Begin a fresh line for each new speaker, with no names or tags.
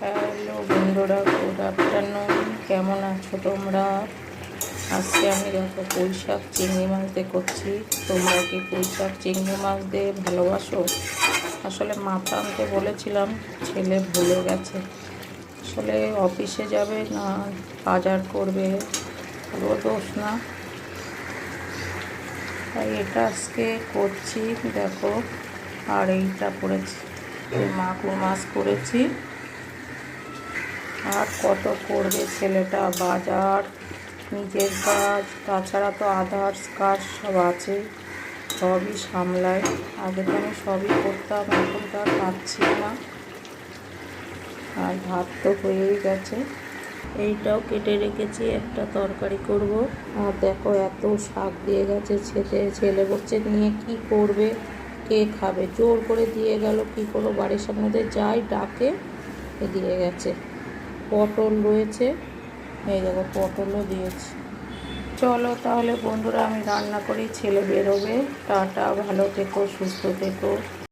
Hello বন্ধুরা, good afternoon. কেমন আছো তোমরা? আজকে আমি দেখো পুঁই শাক চিংড়ি মাছ দিয়ে করছি। তোমরা কি পুঁই শাক চিংড়ি মাছ দিয়ে ভালোবাসো? আসলে মাথা আনতে বলেছিলাম, ছেলে ভুলে গেছে। আসলে অফিসে যাবে না বাজার করবে, পুরো দোষ না, তাই এটা আজকে করছি। দেখো, আর এইটা করেছি, মাগুর মাছ করেছি। আর কত করবে ছেলেটা, বাজার, নিজের কাজ, তাছাড়া তো আদার্স কাজ সব আছে, সবই সামলায়। আগে তো আমি সবই করতাম, এখন তো আর পাচ্ছি না। আর ভাত তো হয়েই গেছে, এইটাও কেটে রেখেছি, একটা তরকারি করব। আর দেখো এত শাক দিয়ে গেছে, ছেলে বলছে নিয়ে কি করবে, কে খাবে, জোর করে দিয়ে গেল। কি করবো, বাড়ির সামনে দিয়ে যাই ডাকে, দিয়ে গেছে। পটল রয়েছে, এই দেখো পটলও দিয়েছি। চলো তাহলে বন্ধুরা, আমি রান্না করি, ছেলে বেরোবে। টাটা, ভালো থেকো, সুস্থ থেকো।